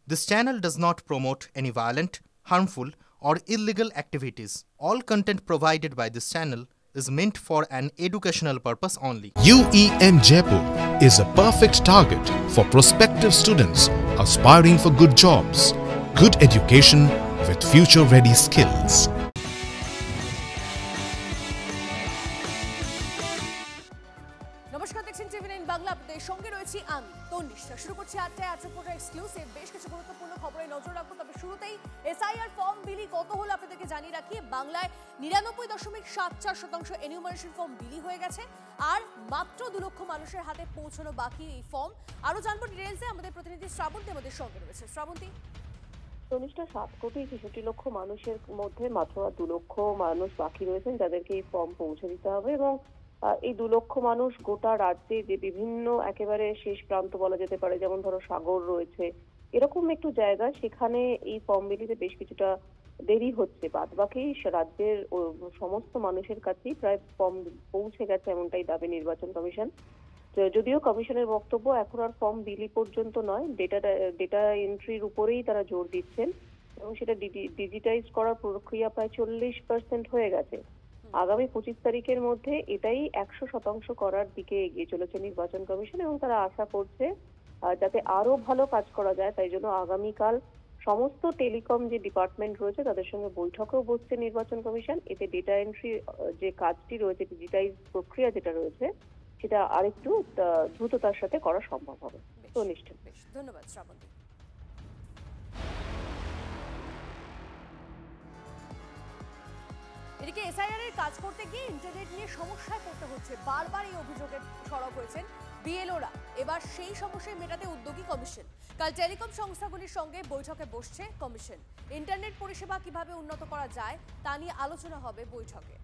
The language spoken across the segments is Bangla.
This channel does not promote any violent, harmful, or illegal activities. All content provided by this channel is meant for an educational purpose only. UEM Jaipur is a perfect target for prospective students aspiring for good jobs, good education with future-ready skills. নমস্কার, দেখছেন টিভি9 বাংলা। আপনাদের সঙ্গে রয়েছি আমি তন্নিষ্ঠা। শুরু করছি 8টায় আজকের এক্সক্লুসিভ বেশ কিছু গুরুত্বপূর্ণ খবরে নজর রাখবো। তবে শুরুতেই এসআইআর ফর্ম বিলি কত হলো আপনাদেরকে জানিয়ে রাখি। বাংলায় 99.74% এনিউমারেশন ফর্ম বিলি হয়ে গেছে, আর মাত্র 2 লক্ষ মানুষের হাতে পৌঁছানো বাকি এই ফর্ম। আরো জানবো ডিটেইলসে, আমাদের প্রতিনিধি শ্রাবন্তী আমাদের সঙ্গে রয়েছে। শ্রাবন্তী, তনিষ্ঠা, 7,63,00,000 মানুষের মধ্যে মাত্র 2 লক্ষ মানুষ বাকি রয়েছেন যাদেরকে এই ফর্ম পৌঁছে দিতে হবে। এবং এই 2 লক্ষ মানুষ গোটা রাজ্যে যে বিভিন্ন একেবারে শেষ প্রান্ত বলা যেতে পারে, যেমন ধরো সাগর রয়েছে, এরকম একটু জায়গা, সেখানে এই ফর্ম বিলিতে বেশ কিছুটা দেরি হচ্ছে। বাদ বাকি রাজ্যের সমস্ত মানুষের কাছেই প্রায় ফর্ম পৌঁছে গেছে, এমনটাই দাবি নির্বাচন কমিশন। যদিও কমিশনের বক্তব্য এখন আর ফর্ম বিলি পর্যন্ত নয়, ডেটা এন্ট্রির উপরেই তারা জোর দিচ্ছেন এবং সেটা ডিজিটাইজ করার প্রক্রিয়া প্রায় 40% হয়ে গেছে। আগামী 25 তারিখের মধ্যে এটাই 100% করার দিকে এগিয়ে চলেছে নির্বাচন কমিশন এবং তারা আশা করছে যাতে আরো ভালো কাজ করা যায়। তাই জন্য আগামীকাল সমস্ত টেলিকম যে ডিপার্টমেন্ট রয়েছে তাদের সঙ্গে বৈঠকেও বসছে নির্বাচন কমিশন। এতে ডেটা এন্ট্রি যে কাজটি রয়েছে, ডিজিটাইজ প্রক্রিয়া যেটা রয়েছে, সেটা আরেকটু দ্রুততার সাথে করা সম্ভব হবে। তো নিশ্চয়। ধন্যবাদ শ্রাবন্তী। এদিকে এসআইআর এর কাজ করতে গিয়ে ইন্টারনেট নিয়ে সমস্যায় পড়তে হচ্ছে। বারবার এই অভিযোগের সরব হয়েছেন বিএলওরা। এবার সেই সমস্যা মেটাতে উদ্যোগী কমিশন। কাল টেলিকম সংস্থাগুলির সঙ্গে বৈঠকে বসছে কমিশন। ইন্টারনেট পরিষেবা কিভাবে উন্নত করা যায় তা নিয়ে আলোচনা হবে বৈঠকে।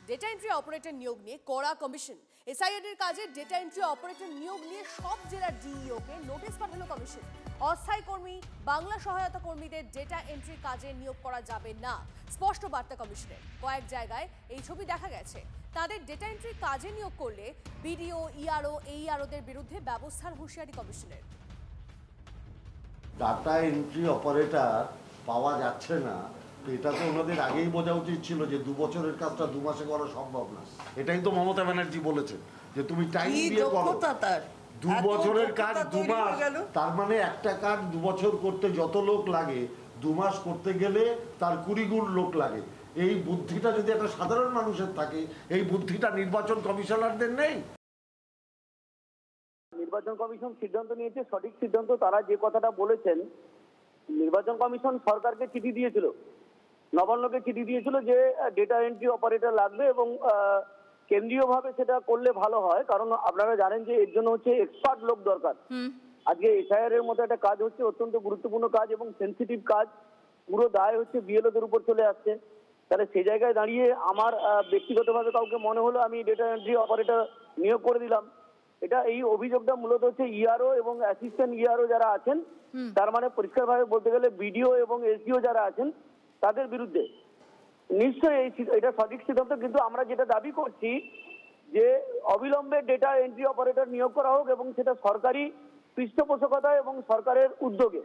ডেটা এন্ট্রি অপারেটর নিয়োগ নিয়ে কড়া কমিশন। এসআইআর এর কাজে ডেটা এন্ট্রি অপারেটর নিয়োগ নিয়ে সব জেলার ডিইওকে নোটিশ পাঠালো কমিশন। অস্থায়ী কর্মী, বাংলা সহায়তা কর্মীদের ডেটা এন্ট্রি কাজে নিয়োগ করা যাবে না, স্পষ্ট বার্তা কমিশনের। কয়েক জায়গায় এই ছবি দেখা গেছে। তাদের ডেটা এন্ট্রি কাজে নিয়োগ করলে বিডিও, ইআরও, এইআরওদের বিরুদ্ধে ব্যবস্থার হুঁশিয়ারি কমিশনের। ডাটা এন্ট্রি অপারেটর পাওয়া যাচ্ছে না, এটা তো ওনাদের আগেই বোঝা উচিত ছিল যে 2 বছরের কাজটা 2 মাসে করা সম্ভব না। এটাই তো মমতা ব্যানার্জি বলেছেন যে তুমি টাইম দিয়ে করো। 2 বছরের কাজ 2 মাস, তার মানে একটা কাজ 2 বছর করতে যত লোক লাগে 2 মাস করতে গেলে তার 20 গুণ লোক লাগে। এই বুদ্ধিটা যদি একটা সাধারণ মানুষের থাকে, এই বুদ্ধিটা নির্বাচন কমিশনারদের নেই। নির্বাচন কমিশন সিদ্ধান্ত নিয়েছে, সঠিক সিদ্ধান্ত। তারা যে কথাটা বলেছেন, নির্বাচন কমিশন সরকারকে চিঠি দিয়েছিল, নবান্নকে চিঠি দিয়েছিল যে ডেটা এন্ট্রি অপারেটর লাগবে এবং কেন্দ্রীয়ভাবে সেটা করলে ভালো হয়। কারণ আপনারা জানেন যে এর জন্য হচ্ছে এক্সপার্ট লোক দরকার। আজকে এসআইআর এর মতো একটা কাজ হচ্ছে, অত্যন্ত গুরুত্বপূর্ণ কাজ এবং সেন্সিটিভ কাজ। পুরো দায় হচ্ছে বিএলওদের উপর চলে আসছে। তাহলে সেই জায়গায় দাঁড়িয়ে আমার ব্যক্তিগতভাবে কাউকে মনে হলো আমি ডেটা এন্ট্রি অপারেটর নিয়োগ করে দিলাম। এটা এই অভিযোগটা মূলত হচ্ছে ইআরও এবং অ্যাসিস্ট্যান্ট ইআরও যারা আছেন, তার মানে পরিষ্কারভাবে বলতে গেলে বিডিও এবং এসডিও যারা আছেন তাদের বিরুদ্ধে। নিশ্চয়ই এটা সঠিক সিদ্ধান্ত, কিন্তু আমরা যেটা দাবি করছি যে অবিলম্বে ডেটা এন্ট্রি অপারেটর নিয়োগ করা হোক এবং সেটা সরকারি পৃষ্ঠপোষকতা এবং সরকারের উদ্যোগে।